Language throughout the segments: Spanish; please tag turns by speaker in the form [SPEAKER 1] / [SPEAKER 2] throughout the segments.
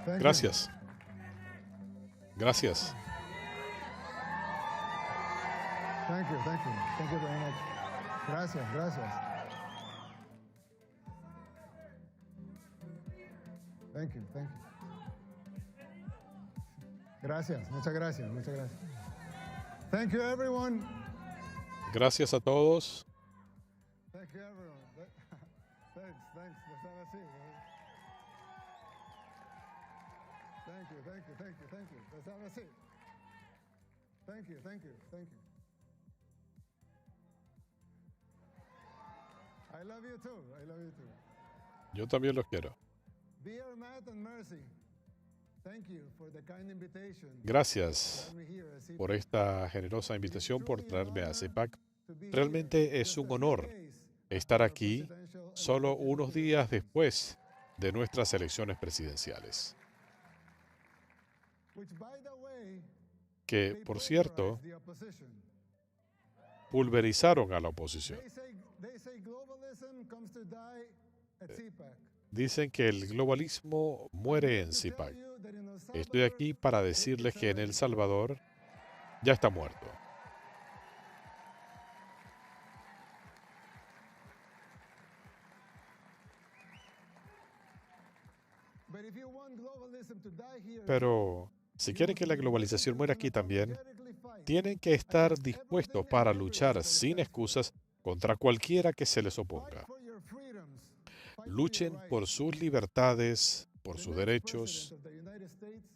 [SPEAKER 1] Gracias. Gracias.
[SPEAKER 2] Thank you very much. Gracias. Thank you. Gracias, muchas gracias. Thank you, everyone.
[SPEAKER 1] Gracias a todos.
[SPEAKER 2] Thanks. Let's have a seat. Thank you. Let's have a seat. Thank you. I love you too.
[SPEAKER 1] Yo también los quiero.
[SPEAKER 2] Dear Matt and Mercy, thank you for the kind invitation.
[SPEAKER 1] Gracias por esta generosa invitación, por traerme a CEPAC. Realmente es un honor estar aquí solo unos días después de nuestras elecciones presidenciales, que, por cierto, pulverizaron a la oposición. Dicen que el globalismo muere en CEPAC. Estoy aquí para decirles que en El Salvador ya está muerto. Pero si quieren que la globalización muera aquí también, tienen que estar dispuestos para luchar sin excusas contra cualquiera que se les oponga. Luchen por sus libertades, por sus derechos.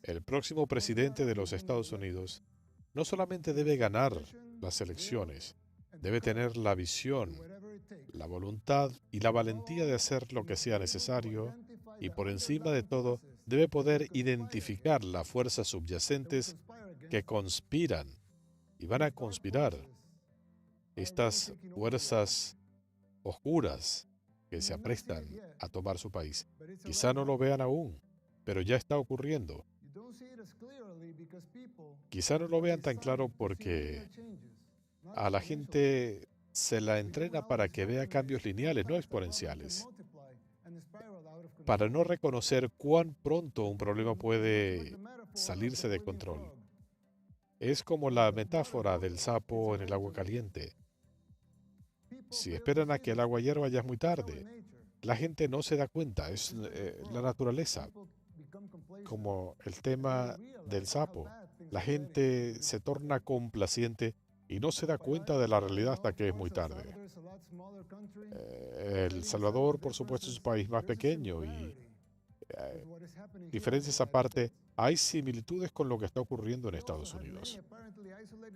[SPEAKER 1] El próximo presidente de los Estados Unidos no solamente debe ganar las elecciones, debe tener la visión, la voluntad y la valentía de hacer lo que sea necesario, y por encima de todo, debe poder identificar las fuerzas subyacentes que conspiran y van a conspirar. Estas fuerzas oscuras que se aprestan a tomar su país. Quizá no lo vean aún, pero ya está ocurriendo. Quizá no lo vean tan claro porque a la gente se la entrena para que vea cambios lineales, no exponenciales, para no reconocer cuán pronto un problema puede salirse de control. Es como la metáfora del sapo en el agua caliente. Si esperan a que el agua hierva ya es muy tarde. La gente no se da cuenta, es la naturaleza, como el tema del sapo. La gente se torna complaciente y no se da cuenta de la realidad hasta que es muy tarde. El Salvador, por supuesto, es un país más pequeño y diferencias aparte, hay similitudes con lo que está ocurriendo en Estados Unidos.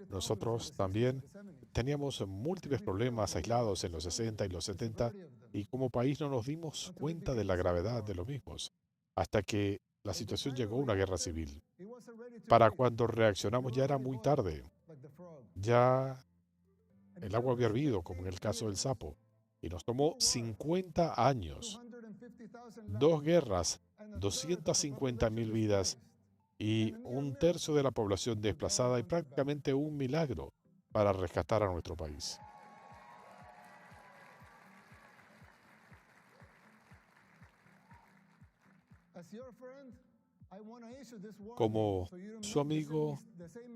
[SPEAKER 1] Nosotros también teníamos múltiples problemas aislados en los 60 y los 70 y como país no nos dimos cuenta de la gravedad de los mismos hasta que la situación llegó a una guerra civil. Para cuando reaccionamos ya era muy tarde. Ya el agua había hervido, como en el caso del sapo, y nos tomó 50 años, 2 guerras, 250,000 vidas y un tercio de la población desplazada y prácticamente un milagro para rescatar a nuestro país. Como su amigo,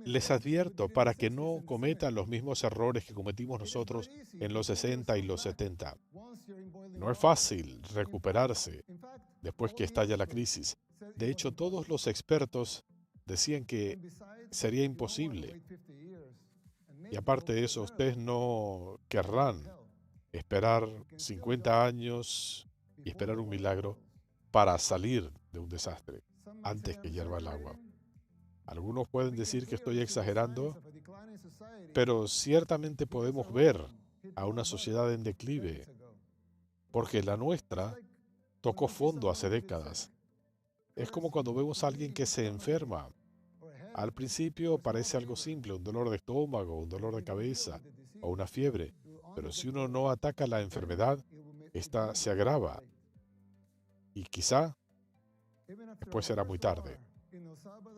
[SPEAKER 1] les advierto para que no cometan los mismos errores que cometimos nosotros en los 60 y los 70. No es fácil recuperarse después que estalla la crisis. De hecho, todos los expertos decían que sería imposible. Y aparte de eso, ustedes no querrán esperar 50 años y esperar un milagro para salir de un desastre antes que hierva el agua. Algunos pueden decir que estoy exagerando, pero ciertamente podemos ver a una sociedad en declive, porque la nuestra tocó fondo hace décadas. Es como cuando vemos a alguien que se enferma. Al principio parece algo simple, un dolor de estómago, un dolor de cabeza o una fiebre, pero si uno no ataca la enfermedad, esta se agrava y quizá después será muy tarde.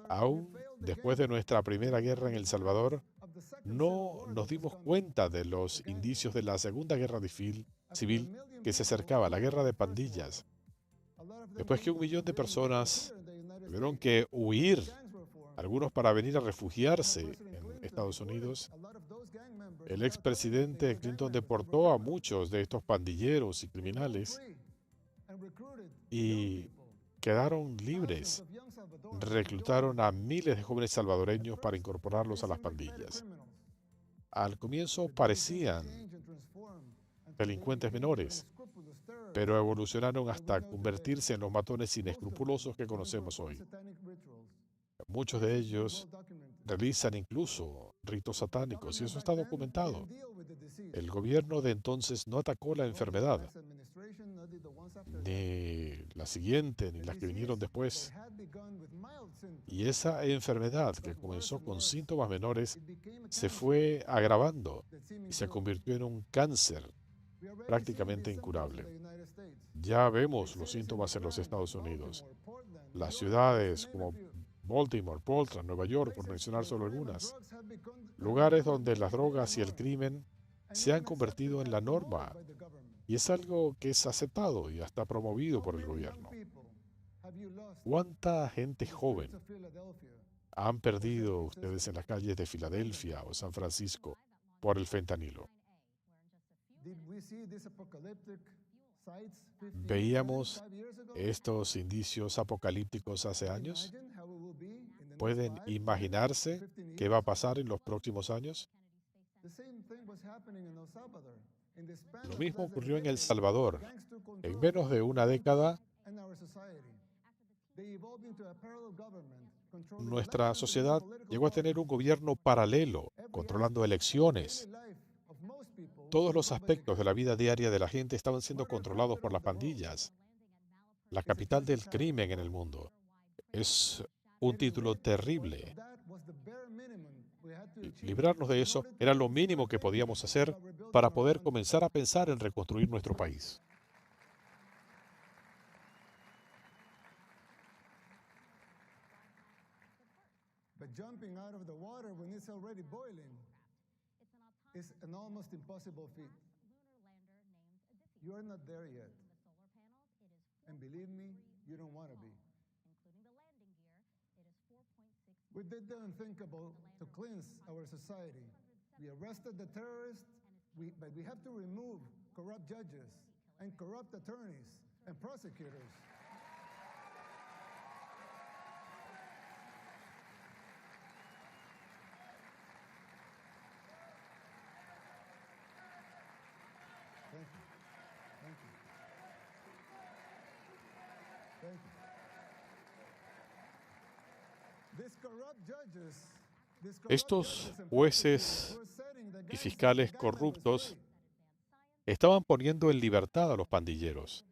[SPEAKER 1] Aún después de nuestra primera guerra en El Salvador, no nos dimos cuenta de los indicios de la Segunda Guerra Civil que se acercaba, la guerra de pandillas. Después que 1 millón de personas tuvieron que huir, algunos para venir a refugiarse en Estados Unidos. El expresidente Clinton deportó a muchos de estos pandilleros y criminales y quedaron libres. Reclutaron a miles de jóvenes salvadoreños para incorporarlos a las pandillas. Al comienzo parecían delincuentes menores, pero evolucionaron hasta convertirse en los matones inescrupulosos que conocemos hoy. Muchos de ellos realizan incluso ritos satánicos y eso está documentado. El gobierno de entonces no atacó la enfermedad, ni la siguiente, ni las que vinieron después. Y esa enfermedad que comenzó con síntomas menores se fue agravando y se convirtió en un cáncer prácticamente incurable. Ya vemos los síntomas en los Estados Unidos. Las ciudades como Baltimore, Portland, Nueva York, por mencionar solo algunas. Lugares donde las drogas y el crimen se han convertido en la norma y es algo que es aceptado y hasta promovido por el gobierno. ¿Cuánta gente joven han perdido ustedes en las calles de Filadelfia o San Francisco por el fentanilo? ¿Veíamos estos indicios apocalípticos hace años? ¿Pueden imaginarse qué va a pasar en los próximos años? Lo mismo ocurrió en El Salvador. En menos de una década, nuestra sociedad llegó a tener un gobierno paralelo, controlando elecciones. Todos los aspectos de la vida diaria de la gente estaban siendo controlados por las pandillas. La capital del crimen en el mundo. Es un título terrible. Librarnos de eso era lo mínimo que podíamos hacer para poder comenzar a pensar en reconstruir nuestro país.
[SPEAKER 2] But jumping out of the water when it's already boiling is an almost impossible feat. You are not there yet. And believe me, you don't want to be. We did the unthinkable to cleanse our society. We arrested the terrorists, but we have to remove corrupt judges and corrupt attorneys and prosecutors. Thank you. Thank you. Thank you.
[SPEAKER 1] Estos jueces y fiscales corruptos estaban poniendo en libertad a los pandilleros.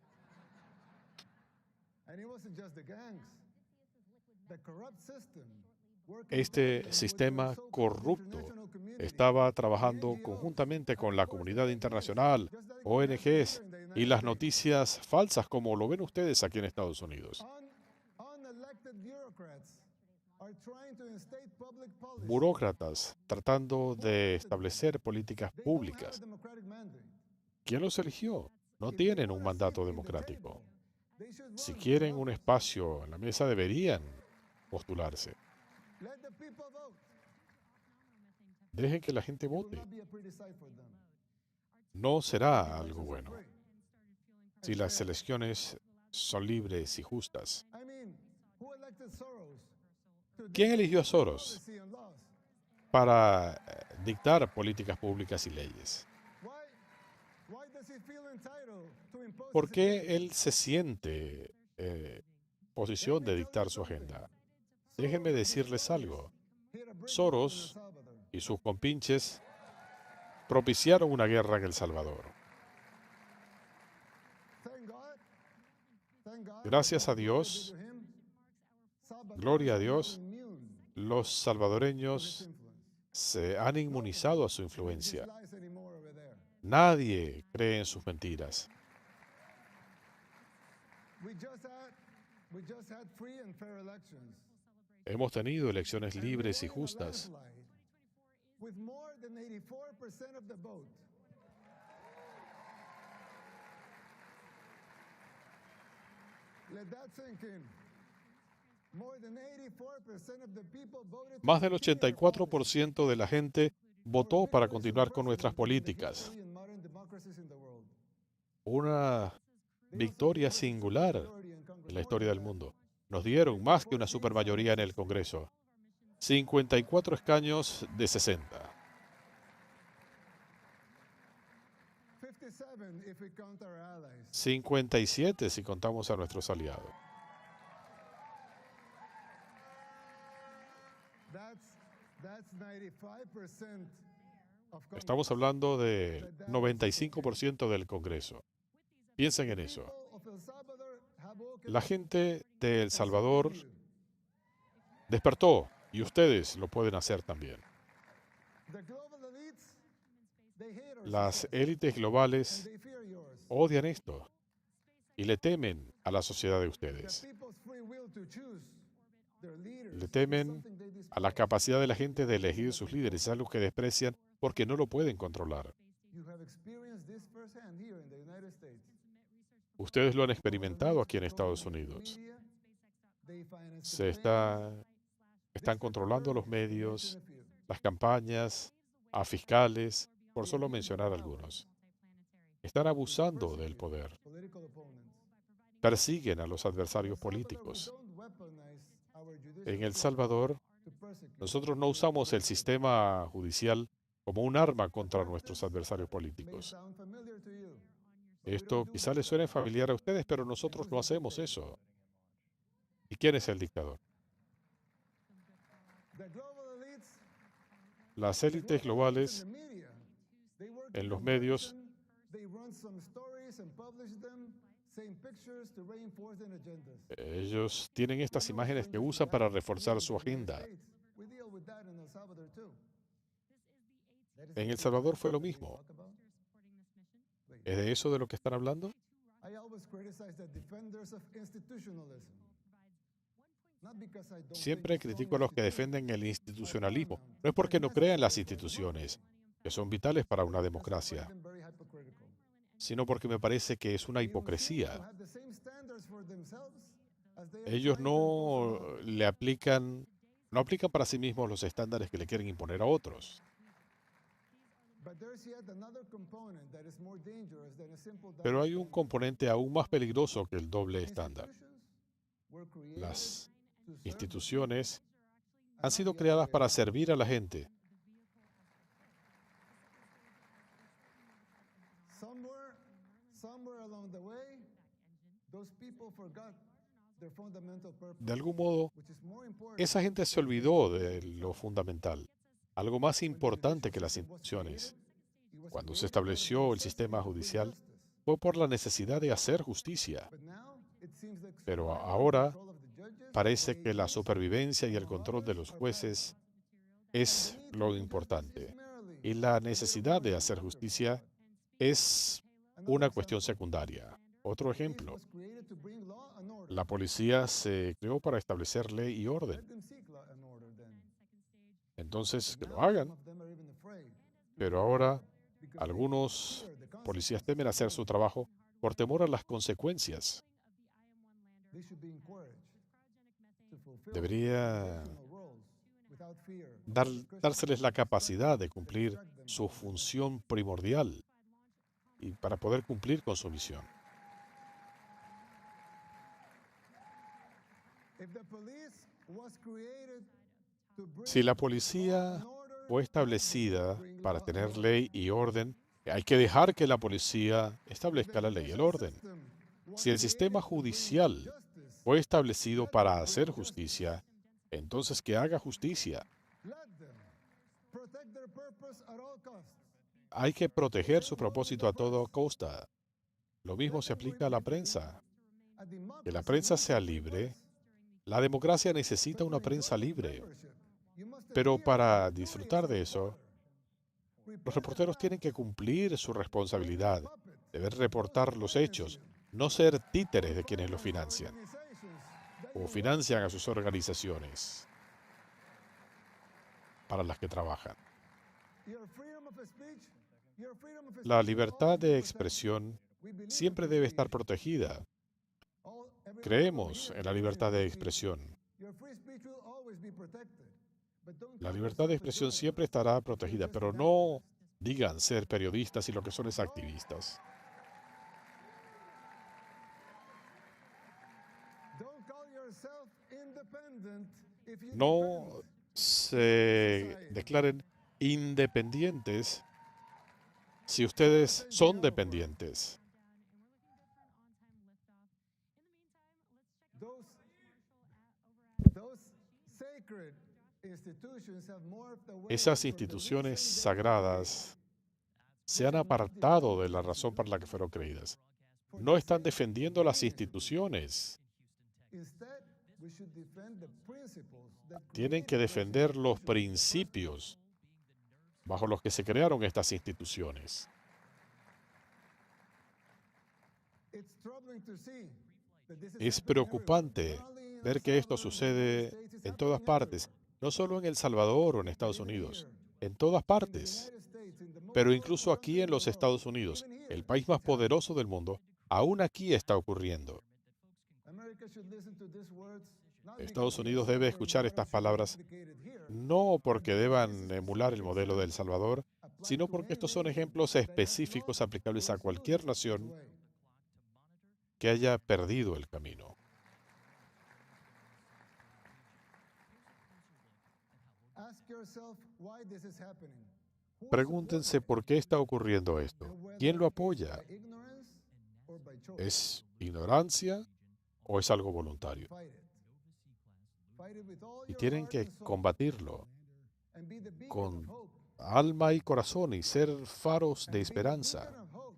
[SPEAKER 1] Este sistema corrupto estaba trabajando conjuntamente con la comunidad internacional, ONGs y las noticias falsas, como lo ven ustedes aquí en Estados Unidos. Burócratas tratando de establecer políticas públicas. ¿Quién los eligió? No tienen un mandato democrático. Si quieren un espacio en la mesa, deberían postularse. Dejen que la gente vote. No será algo bueno si las elecciones son libres y justas. ¿Quién eligió a Soros para dictar políticas públicas y leyes? ¿Por qué él se siente posición de dictar su agenda? Déjenme decirles algo. Soros y sus compinches propiciaron una guerra en El Salvador. Gracias a Dios, gloria a Dios, los salvadoreños se han inmunizado a su influencia. Nadie cree en sus mentiras. Hemos tenido elecciones libres y justas. Más del 84% de la gente votó para continuar con nuestras políticas. Una victoria singular en la historia del mundo. Nos dieron más que una supermayoría en el Congreso. 54 escaños de 60. 57 si contamos a nuestros aliados. Estamos hablando de 95% del Congreso. Piensen en eso. La gente de El Salvador despertó y ustedes lo pueden hacer también. Las élites globales odian esto y le temen a la sociedad de ustedes. Le temen a la capacidad de la gente de elegir sus líderes, es algo que desprecian porque no lo pueden controlar. Ustedes lo han experimentado aquí en Estados Unidos. Están controlando los medios, las campañas, a fiscales, por solo mencionar algunos. Están abusando del poder. Persiguen a los adversarios políticos. En El Salvador, nosotros no usamos el sistema judicial como un arma contra nuestros adversarios políticos. Esto quizá les suene familiar a ustedes, pero nosotros no hacemos eso. ¿Y quién es el dictador? Las élites globales en los medios ellos tienen estas imágenes que usan para reforzar su agenda. En El Salvador fue lo mismo. ¿Es de eso de lo que están hablando? Siempre critico a los que defienden el institucionalismo. No es porque no crean en las instituciones, que son vitales para una democracia, sino porque me parece que es una hipocresía. Ellos no aplican para sí mismos los estándares que le quieren imponer a otros. Pero hay un componente aún más peligroso que el doble estándar. Las instituciones han sido creadas para servir a la gente. De algún modo, esa gente se olvidó de lo fundamental, algo más importante que las instituciones. Cuando se estableció el sistema judicial, fue por la necesidad de hacer justicia. Pero ahora parece que la supervivencia y el control de los jueces es lo importante. Y la necesidad de hacer justicia es una cuestión secundaria. Otro ejemplo, la policía se creó para establecer ley y orden. Entonces, que lo hagan. Pero ahora, algunos policías temen hacer su trabajo por temor a las consecuencias. Debería dárseles la capacidad de cumplir su función primordial y para poder cumplir con su misión. Si la policía fue establecida para tener ley y orden, hay que dejar que la policía establezca la ley y el orden. Si el sistema judicial fue establecido para hacer justicia, entonces que haga justicia. Hay que proteger su propósito a toda costa. Lo mismo se aplica a la prensa. Que la prensa sea libre. La democracia necesita una prensa libre. Pero para disfrutar de eso, los reporteros tienen que cumplir su responsabilidad. Deben reportar los hechos, no ser títeres de quienes los financian o financian a sus organizaciones para las que trabajan. La libertad de expresión siempre debe estar protegida. Creemos en la libertad de expresión.
[SPEAKER 2] Your free speech will always be protected. But don't
[SPEAKER 1] La
[SPEAKER 2] call
[SPEAKER 1] libertad de
[SPEAKER 2] yourself a
[SPEAKER 1] expresión
[SPEAKER 2] journalist
[SPEAKER 1] siempre estará
[SPEAKER 2] if you're
[SPEAKER 1] protegida,
[SPEAKER 2] just
[SPEAKER 1] pero
[SPEAKER 2] an
[SPEAKER 1] no
[SPEAKER 2] activist.
[SPEAKER 1] digan ser periodistas y lo que son es activistas.
[SPEAKER 2] Don't call yourself independent if you
[SPEAKER 1] No
[SPEAKER 2] depend
[SPEAKER 1] se
[SPEAKER 2] society.
[SPEAKER 1] declaren independientes si
[SPEAKER 2] So
[SPEAKER 1] ustedes
[SPEAKER 2] let's say
[SPEAKER 1] son
[SPEAKER 2] developer.
[SPEAKER 1] dependientes.
[SPEAKER 2] Those sacred institutions have morphed away
[SPEAKER 1] Esas
[SPEAKER 2] from the
[SPEAKER 1] instituciones
[SPEAKER 2] reason they were created.
[SPEAKER 1] sagradas se han apartado de la razón para la que fueron creídas.
[SPEAKER 2] For
[SPEAKER 1] No
[SPEAKER 2] the
[SPEAKER 1] están
[SPEAKER 2] sake
[SPEAKER 1] defendiendo
[SPEAKER 2] of
[SPEAKER 1] las
[SPEAKER 2] the institution.
[SPEAKER 1] instituciones.
[SPEAKER 2] Instead, we should defend the principles that
[SPEAKER 1] Tienen que
[SPEAKER 2] created those
[SPEAKER 1] defender los
[SPEAKER 2] institutions in the first place.
[SPEAKER 1] principios bajo los que se crearon estas instituciones.
[SPEAKER 2] It's troubling to see that this is
[SPEAKER 1] Es
[SPEAKER 2] happening everywhere,
[SPEAKER 1] preocupante
[SPEAKER 2] not only in El
[SPEAKER 1] ver que esto
[SPEAKER 2] Salvador and the United
[SPEAKER 1] sucede
[SPEAKER 2] States, it's
[SPEAKER 1] en todas
[SPEAKER 2] happening
[SPEAKER 1] partes,
[SPEAKER 2] everywhere.
[SPEAKER 1] no solo en El Salvador o en
[SPEAKER 2] But
[SPEAKER 1] Estados
[SPEAKER 2] even
[SPEAKER 1] Unidos,
[SPEAKER 2] here,
[SPEAKER 1] en todas
[SPEAKER 2] in the
[SPEAKER 1] partes.
[SPEAKER 2] United States, in the most
[SPEAKER 1] Pero
[SPEAKER 2] powerful
[SPEAKER 1] incluso aquí
[SPEAKER 2] country
[SPEAKER 1] en
[SPEAKER 2] in the
[SPEAKER 1] los
[SPEAKER 2] world,
[SPEAKER 1] Estados Unidos,
[SPEAKER 2] even here,
[SPEAKER 1] el país más
[SPEAKER 2] it's happening.
[SPEAKER 1] poderoso del mundo, aún aquí está ocurriendo.
[SPEAKER 2] America should listen to these words, not
[SPEAKER 1] Estados
[SPEAKER 2] because the El
[SPEAKER 1] Unidos debe
[SPEAKER 2] Salvador
[SPEAKER 1] escuchar
[SPEAKER 2] model
[SPEAKER 1] estas
[SPEAKER 2] should be
[SPEAKER 1] palabras
[SPEAKER 2] replicated here,
[SPEAKER 1] no porque
[SPEAKER 2] but because
[SPEAKER 1] deban
[SPEAKER 2] this
[SPEAKER 1] emular el
[SPEAKER 2] specific
[SPEAKER 1] modelo de El
[SPEAKER 2] example
[SPEAKER 1] Salvador,
[SPEAKER 2] applied
[SPEAKER 1] sino
[SPEAKER 2] to
[SPEAKER 1] porque
[SPEAKER 2] any
[SPEAKER 1] estos son
[SPEAKER 2] nation
[SPEAKER 1] ejemplos
[SPEAKER 2] that has
[SPEAKER 1] específicos
[SPEAKER 2] lost
[SPEAKER 1] aplicables
[SPEAKER 2] or
[SPEAKER 1] a
[SPEAKER 2] is
[SPEAKER 1] cualquier
[SPEAKER 2] losing the
[SPEAKER 1] nación
[SPEAKER 2] way.
[SPEAKER 1] que haya perdido el camino.
[SPEAKER 2] Ask yourself why this is happening. Who supports
[SPEAKER 1] Pregúntense
[SPEAKER 2] it?
[SPEAKER 1] por qué está ocurriendo esto.
[SPEAKER 2] And whether
[SPEAKER 1] ¿Quién lo
[SPEAKER 2] it's
[SPEAKER 1] apoya?
[SPEAKER 2] by ignorance or by choice.
[SPEAKER 1] ¿Es ignorancia o es algo voluntario?
[SPEAKER 2] Fight it. Fight it with all
[SPEAKER 1] Y
[SPEAKER 2] your
[SPEAKER 1] tienen
[SPEAKER 2] heart
[SPEAKER 1] que
[SPEAKER 2] and soul,
[SPEAKER 1] combatirlo
[SPEAKER 2] and be the beacon of
[SPEAKER 1] con
[SPEAKER 2] hope.
[SPEAKER 1] alma y corazón y ser faros
[SPEAKER 2] And
[SPEAKER 1] de
[SPEAKER 2] be the
[SPEAKER 1] esperanza.
[SPEAKER 2] beacon of hope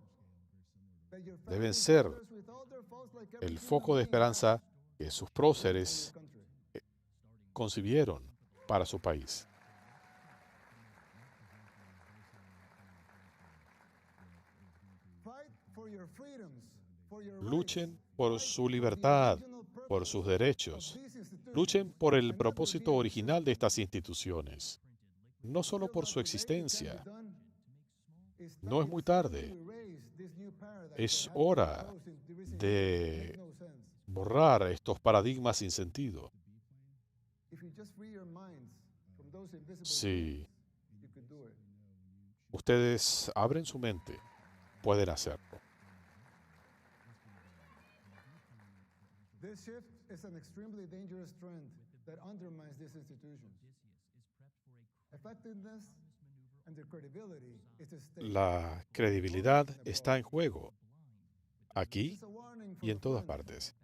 [SPEAKER 2] that your
[SPEAKER 1] Deben
[SPEAKER 2] family
[SPEAKER 1] ser
[SPEAKER 2] brothers with all their faults like every
[SPEAKER 1] el
[SPEAKER 2] human
[SPEAKER 1] foco de
[SPEAKER 2] being has,
[SPEAKER 1] esperanza que sus
[SPEAKER 2] lives in
[SPEAKER 1] próceres
[SPEAKER 2] your country.
[SPEAKER 1] concibieron para su país.
[SPEAKER 2] Fight for your freedoms, for your
[SPEAKER 1] Luchen
[SPEAKER 2] rights.
[SPEAKER 1] por
[SPEAKER 2] Fight
[SPEAKER 1] su
[SPEAKER 2] for the
[SPEAKER 1] libertad,
[SPEAKER 2] original
[SPEAKER 1] por
[SPEAKER 2] purpose
[SPEAKER 1] sus
[SPEAKER 2] of
[SPEAKER 1] derechos.
[SPEAKER 2] these institutions,
[SPEAKER 1] Luchen por el
[SPEAKER 2] and not their
[SPEAKER 1] propósito
[SPEAKER 2] mere
[SPEAKER 1] original de
[SPEAKER 2] existence.
[SPEAKER 1] estas instituciones, no solo
[SPEAKER 2] Still
[SPEAKER 1] por
[SPEAKER 2] not
[SPEAKER 1] su
[SPEAKER 2] too late, it can be
[SPEAKER 1] existencia.
[SPEAKER 2] done.
[SPEAKER 1] No es muy tarde. Es hora de borrar estos paradigmas sin sentido. Si ustedes abren su mente, pueden hacerlo.
[SPEAKER 2] This shift is an extremely dangerous trend that undermines these institutions. Effectiveness and their credibility is at stake.
[SPEAKER 1] La credibilidad está en juego, aquí
[SPEAKER 2] It's a warning
[SPEAKER 1] y
[SPEAKER 2] from
[SPEAKER 1] en
[SPEAKER 2] a
[SPEAKER 1] todas
[SPEAKER 2] friend
[SPEAKER 1] partes.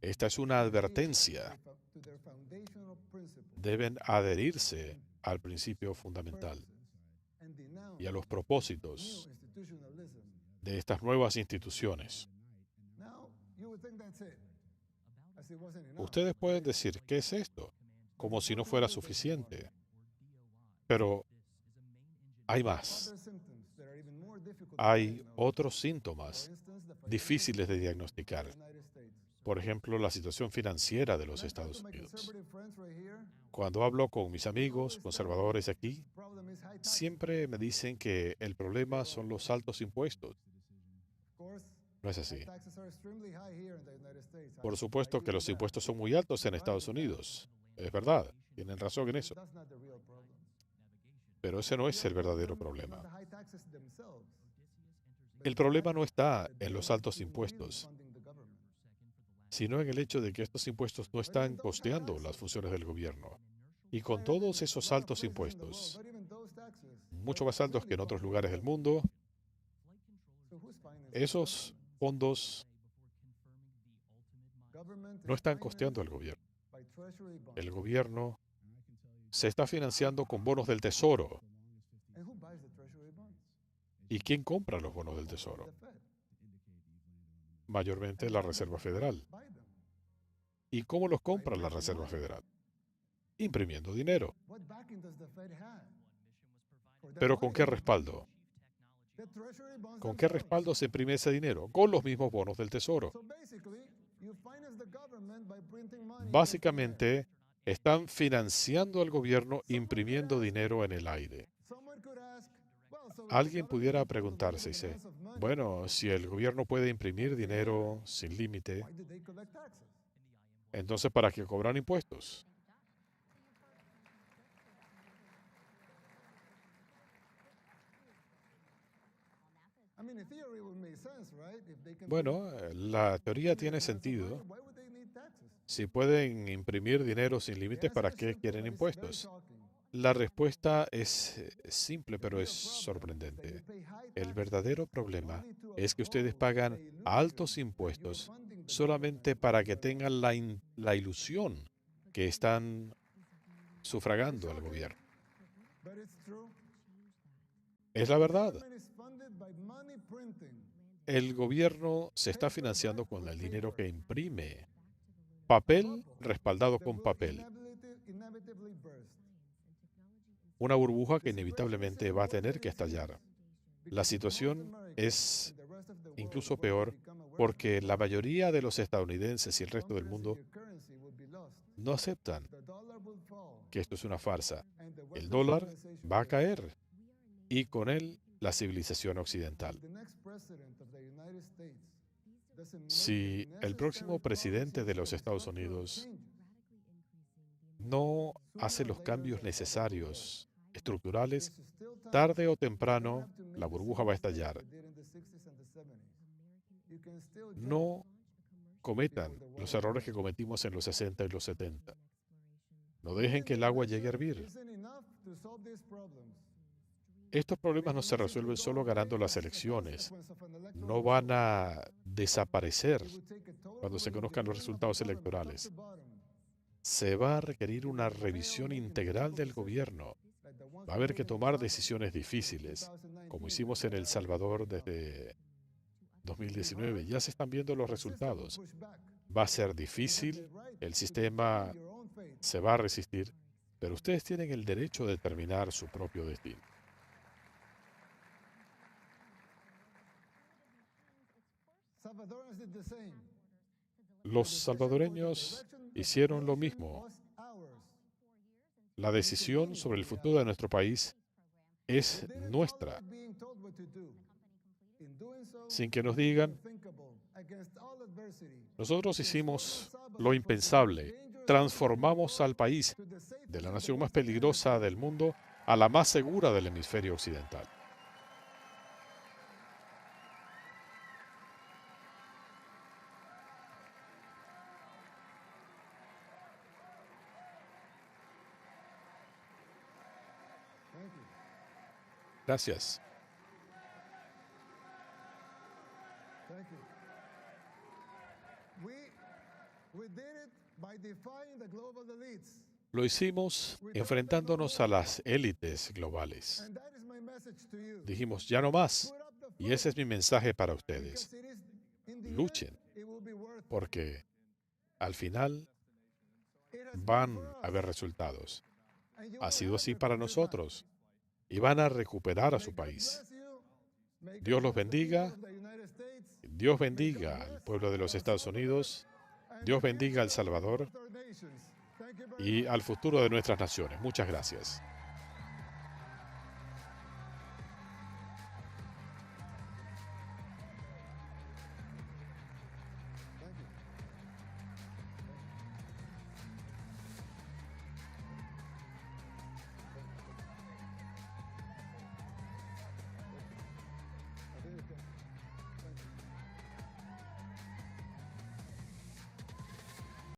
[SPEAKER 1] Esta es una advertencia.
[SPEAKER 2] to their foundational principles
[SPEAKER 1] Deben adherirse al principio fundamental
[SPEAKER 2] and denounce
[SPEAKER 1] y a los
[SPEAKER 2] new
[SPEAKER 1] propósitos
[SPEAKER 2] institutionalism.
[SPEAKER 1] de estas nuevas instituciones.
[SPEAKER 2] Now, you would think that's it, as it wasn't enough.
[SPEAKER 1] Ustedes pueden decir, ¿qué es esto? Como si no fuera suficiente. Pero hay más.
[SPEAKER 2] Other symptoms that are even more difficult to
[SPEAKER 1] Hay
[SPEAKER 2] diagnose.
[SPEAKER 1] otros síntomas
[SPEAKER 2] For instance, the financial
[SPEAKER 1] difíciles de
[SPEAKER 2] situation
[SPEAKER 1] diagnosticar.
[SPEAKER 2] in the United States.
[SPEAKER 1] Por ejemplo, la situación financiera de los
[SPEAKER 2] When I talk
[SPEAKER 1] Estados
[SPEAKER 2] to my
[SPEAKER 1] Unidos.
[SPEAKER 2] conservative friends right here,
[SPEAKER 1] Cuando hablo con mis amigos conservadores aquí,
[SPEAKER 2] the problem is high taxes.
[SPEAKER 1] siempre me dicen que el problema son los altos impuestos.
[SPEAKER 2] Of course,
[SPEAKER 1] No es así.
[SPEAKER 2] taxes are extremely high here in the United States.
[SPEAKER 1] Por
[SPEAKER 2] I
[SPEAKER 1] supuesto que
[SPEAKER 2] agree
[SPEAKER 1] los
[SPEAKER 2] with that.
[SPEAKER 1] impuestos son muy altos en Estados Unidos. Es verdad, tienen razón en eso.
[SPEAKER 2] That's not the real problem.
[SPEAKER 1] Pero ese no es
[SPEAKER 2] The
[SPEAKER 1] el
[SPEAKER 2] real
[SPEAKER 1] verdadero
[SPEAKER 2] problem is
[SPEAKER 1] problema.
[SPEAKER 2] not the high taxes themselves, but
[SPEAKER 1] El
[SPEAKER 2] the
[SPEAKER 1] problema
[SPEAKER 2] fact
[SPEAKER 1] no está
[SPEAKER 2] that
[SPEAKER 1] en
[SPEAKER 2] they
[SPEAKER 1] los
[SPEAKER 2] are
[SPEAKER 1] altos
[SPEAKER 2] really
[SPEAKER 1] impuestos,
[SPEAKER 2] funding the government.
[SPEAKER 1] sino en el hecho de que estos impuestos no están costeando las funciones del gobierno. Y con todos esos altos impuestos,
[SPEAKER 2] But even those taxes,
[SPEAKER 1] mucho más altos que en otros lugares del mundo,
[SPEAKER 2] so who's financing
[SPEAKER 1] esos fondos
[SPEAKER 2] government
[SPEAKER 1] no
[SPEAKER 2] is
[SPEAKER 1] están
[SPEAKER 2] financed
[SPEAKER 1] costeando al gobierno.
[SPEAKER 2] by treasury bonds.
[SPEAKER 1] El gobierno se está financiando con bonos del tesoro.
[SPEAKER 2] And who buys the treasury bonds?
[SPEAKER 1] ¿Y quién compra los bonos del tesoro?
[SPEAKER 2] The Fed.
[SPEAKER 1] Mayormente la Reserva Federal.
[SPEAKER 2] Buy them.
[SPEAKER 1] ¿Y cómo los compra la Reserva Federal? Imprimiendo dinero.
[SPEAKER 2] What backing does the Fed have for that
[SPEAKER 1] ¿Pero con
[SPEAKER 2] money?
[SPEAKER 1] qué respaldo?
[SPEAKER 2] The treasury bonds
[SPEAKER 1] ¿Con qué
[SPEAKER 2] themselves.
[SPEAKER 1] respaldo se imprime ese dinero? Con los mismos bonos del tesoro.
[SPEAKER 2] So basically, you finance the government by printing money in the air.
[SPEAKER 1] Básicamente, están financiando al gobierno imprimiendo dinero en el aire.
[SPEAKER 2] Someone could ask, well, so if the
[SPEAKER 1] Alguien
[SPEAKER 2] government
[SPEAKER 1] pudiera
[SPEAKER 2] can fill the
[SPEAKER 1] preguntarse,
[SPEAKER 2] limited
[SPEAKER 1] dice,
[SPEAKER 2] amounts of money,
[SPEAKER 1] bueno, si el gobierno puede imprimir dinero sin límite,
[SPEAKER 2] why do they collect taxes?
[SPEAKER 1] Entonces, ¿para qué cobran impuestos?
[SPEAKER 2] I mean, in theory, it would make sense, right? If they can
[SPEAKER 1] Bueno, la teoría tiene
[SPEAKER 2] tons of money,
[SPEAKER 1] sentido.
[SPEAKER 2] why would they need taxes?
[SPEAKER 1] Si pueden imprimir dinero sin
[SPEAKER 2] The
[SPEAKER 1] límites,
[SPEAKER 2] answer
[SPEAKER 1] ¿para
[SPEAKER 2] is
[SPEAKER 1] qué
[SPEAKER 2] simple,
[SPEAKER 1] quieren
[SPEAKER 2] but it's very
[SPEAKER 1] impuestos?
[SPEAKER 2] shocking.
[SPEAKER 1] La respuesta es simple,
[SPEAKER 2] The
[SPEAKER 1] pero es
[SPEAKER 2] real problem is that you
[SPEAKER 1] sorprendente.
[SPEAKER 2] pay high
[SPEAKER 1] El
[SPEAKER 2] taxes
[SPEAKER 1] verdadero problema
[SPEAKER 2] only to
[SPEAKER 1] es que ustedes
[SPEAKER 2] uphold
[SPEAKER 1] pagan
[SPEAKER 2] the illusion
[SPEAKER 1] altos
[SPEAKER 2] that you're
[SPEAKER 1] impuestos
[SPEAKER 2] funding the
[SPEAKER 1] solamente
[SPEAKER 2] government
[SPEAKER 1] para
[SPEAKER 2] with
[SPEAKER 1] que
[SPEAKER 2] your money.
[SPEAKER 1] tengan la ilusión que están
[SPEAKER 2] It's
[SPEAKER 1] sufragando al
[SPEAKER 2] shocking,
[SPEAKER 1] gobierno.
[SPEAKER 2] but it's true.
[SPEAKER 1] Es la
[SPEAKER 2] The
[SPEAKER 1] verdad.
[SPEAKER 2] government is funded by money printing.
[SPEAKER 1] El gobierno se está financiando con el dinero que imprime. Papel
[SPEAKER 2] Bubble
[SPEAKER 1] respaldado
[SPEAKER 2] that
[SPEAKER 1] con
[SPEAKER 2] will
[SPEAKER 1] papel.
[SPEAKER 2] inevitably burst.
[SPEAKER 1] Una burbuja que
[SPEAKER 2] The situation is
[SPEAKER 1] inevitablemente
[SPEAKER 2] even
[SPEAKER 1] va a
[SPEAKER 2] worse
[SPEAKER 1] tener
[SPEAKER 2] than
[SPEAKER 1] que
[SPEAKER 2] it seems,
[SPEAKER 1] estallar. La
[SPEAKER 2] because if most
[SPEAKER 1] situación
[SPEAKER 2] Americans
[SPEAKER 1] es
[SPEAKER 2] and the rest of the world
[SPEAKER 1] incluso
[SPEAKER 2] were to
[SPEAKER 1] peor
[SPEAKER 2] become aware of
[SPEAKER 1] porque
[SPEAKER 2] this
[SPEAKER 1] la
[SPEAKER 2] fact,
[SPEAKER 1] mayoría de los estadounidenses y el resto del
[SPEAKER 2] confidence in
[SPEAKER 1] mundo
[SPEAKER 2] your currency would be lost.
[SPEAKER 1] no aceptan
[SPEAKER 2] The dollar would fall,
[SPEAKER 1] que esto es una farsa.
[SPEAKER 2] and the
[SPEAKER 1] El
[SPEAKER 2] Western
[SPEAKER 1] dólar
[SPEAKER 2] civilization
[SPEAKER 1] va a
[SPEAKER 2] would fall.
[SPEAKER 1] caer y con él la civilización occidental.
[SPEAKER 2] If the next president of the United States doesn't make the
[SPEAKER 1] Si el próximo
[SPEAKER 2] necessary
[SPEAKER 1] presidente de
[SPEAKER 2] policies
[SPEAKER 1] los
[SPEAKER 2] and
[SPEAKER 1] Estados
[SPEAKER 2] structural
[SPEAKER 1] Unidos
[SPEAKER 2] changes,
[SPEAKER 1] no hace
[SPEAKER 2] sooner or
[SPEAKER 1] los
[SPEAKER 2] later
[SPEAKER 1] cambios
[SPEAKER 2] the bubble will burst.
[SPEAKER 1] necesarios, estructurales,
[SPEAKER 2] This is still time.
[SPEAKER 1] tarde o
[SPEAKER 2] You don't
[SPEAKER 1] temprano
[SPEAKER 2] have to make
[SPEAKER 1] la
[SPEAKER 2] the
[SPEAKER 1] burbuja
[SPEAKER 2] same
[SPEAKER 1] va a
[SPEAKER 2] mistakes
[SPEAKER 1] estallar.
[SPEAKER 2] they did in the 60s and the 70s. You can still jump
[SPEAKER 1] No cometan
[SPEAKER 2] before the
[SPEAKER 1] los
[SPEAKER 2] water
[SPEAKER 1] errores que
[SPEAKER 2] boils.
[SPEAKER 1] cometimos en los 60 y los 70. No dejen que el agua llegue a hervir.
[SPEAKER 2] Isn't enough to solve these problems.
[SPEAKER 1] Estos problemas no se
[SPEAKER 2] Because if we
[SPEAKER 1] resuelven
[SPEAKER 2] go
[SPEAKER 1] solo
[SPEAKER 2] away
[SPEAKER 1] ganando las
[SPEAKER 2] as a
[SPEAKER 1] elecciones.
[SPEAKER 2] consequence of an electoral
[SPEAKER 1] No van
[SPEAKER 2] result,
[SPEAKER 1] a desaparecer
[SPEAKER 2] it would take a total
[SPEAKER 1] cuando se conozcan los
[SPEAKER 2] reengineering of the
[SPEAKER 1] resultados
[SPEAKER 2] government, top to
[SPEAKER 1] electorales.
[SPEAKER 2] bottom.
[SPEAKER 1] Se va a requerir
[SPEAKER 2] We
[SPEAKER 1] una
[SPEAKER 2] will fail
[SPEAKER 1] revisión
[SPEAKER 2] making
[SPEAKER 1] integral
[SPEAKER 2] difficult
[SPEAKER 1] del
[SPEAKER 2] decisions,
[SPEAKER 1] gobierno.
[SPEAKER 2] like the ones
[SPEAKER 1] Va a
[SPEAKER 2] we
[SPEAKER 1] haber
[SPEAKER 2] made
[SPEAKER 1] que
[SPEAKER 2] in El
[SPEAKER 1] tomar
[SPEAKER 2] Salvador
[SPEAKER 1] decisiones
[SPEAKER 2] in
[SPEAKER 1] difíciles, como
[SPEAKER 2] 2019
[SPEAKER 1] hicimos en El
[SPEAKER 2] that are very
[SPEAKER 1] Salvador
[SPEAKER 2] tough.
[SPEAKER 1] desde
[SPEAKER 2] It will be
[SPEAKER 1] 2019.
[SPEAKER 2] hard,
[SPEAKER 1] Ya se están viendo los
[SPEAKER 2] the system will
[SPEAKER 1] resultados.
[SPEAKER 2] push back.
[SPEAKER 1] Va a ser
[SPEAKER 2] You have the
[SPEAKER 1] difícil,
[SPEAKER 2] right
[SPEAKER 1] el
[SPEAKER 2] to determine
[SPEAKER 1] sistema
[SPEAKER 2] your own fate.
[SPEAKER 1] se va a resistir, pero ustedes tienen el derecho de determinar su propio destino.
[SPEAKER 2] Salvadorans did the same.
[SPEAKER 1] Los
[SPEAKER 2] The decision for the
[SPEAKER 1] salvadoreños
[SPEAKER 2] direction of the
[SPEAKER 1] hicieron lo
[SPEAKER 2] nation
[SPEAKER 1] mismo.
[SPEAKER 2] was ours.
[SPEAKER 1] La decisión sobre el futuro de nuestro país es
[SPEAKER 2] We didn't
[SPEAKER 1] nuestra,
[SPEAKER 2] tolerate being told what to do. In doing so,
[SPEAKER 1] sin que nos
[SPEAKER 2] we did the
[SPEAKER 1] digan.
[SPEAKER 2] unthinkable against all adversity.
[SPEAKER 1] Nosotros
[SPEAKER 2] We
[SPEAKER 1] hicimos
[SPEAKER 2] transformed El
[SPEAKER 1] lo
[SPEAKER 2] Salvador from the most
[SPEAKER 1] impensable.
[SPEAKER 2] dangerous country in the
[SPEAKER 1] Transformamos al
[SPEAKER 2] world
[SPEAKER 1] país
[SPEAKER 2] to the
[SPEAKER 1] de
[SPEAKER 2] safest
[SPEAKER 1] la
[SPEAKER 2] in the
[SPEAKER 1] nación más
[SPEAKER 2] Western
[SPEAKER 1] peligrosa
[SPEAKER 2] Hemisphere.
[SPEAKER 1] del mundo a la más segura del hemisferio occidental.
[SPEAKER 2] Thank you.
[SPEAKER 1] Gracias.
[SPEAKER 2] Thank you. We did it by defying the global elites.
[SPEAKER 1] Lo hicimos enfrentándonos a las élites globales.
[SPEAKER 2] And that is my message to you.
[SPEAKER 1] Dijimos, ya no más.
[SPEAKER 2] Put up the
[SPEAKER 1] Y
[SPEAKER 2] fight,
[SPEAKER 1] ese es mi mensaje para ustedes.
[SPEAKER 2] because it is, in the
[SPEAKER 1] Luchen,
[SPEAKER 2] end, it will be worth it.
[SPEAKER 1] porque al final
[SPEAKER 2] It has been
[SPEAKER 1] van
[SPEAKER 2] for
[SPEAKER 1] a haber
[SPEAKER 2] us,
[SPEAKER 1] resultados.
[SPEAKER 2] and you
[SPEAKER 1] Ha
[SPEAKER 2] will
[SPEAKER 1] sido
[SPEAKER 2] have
[SPEAKER 1] así
[SPEAKER 2] your
[SPEAKER 1] para
[SPEAKER 2] country back.
[SPEAKER 1] nosotros. Y van a recuperar a
[SPEAKER 2] May
[SPEAKER 1] su
[SPEAKER 2] God
[SPEAKER 1] país.
[SPEAKER 2] bless you. May
[SPEAKER 1] Dios
[SPEAKER 2] God
[SPEAKER 1] los
[SPEAKER 2] bless the people
[SPEAKER 1] bendiga.
[SPEAKER 2] of the United States.
[SPEAKER 1] Dios bendiga al pueblo de los Estados Unidos.
[SPEAKER 2] And
[SPEAKER 1] Dios
[SPEAKER 2] the
[SPEAKER 1] bendiga a El
[SPEAKER 2] future
[SPEAKER 1] Salvador
[SPEAKER 2] of our nations. Thank you very
[SPEAKER 1] y
[SPEAKER 2] much.
[SPEAKER 1] al futuro de nuestras naciones. Muchas gracias.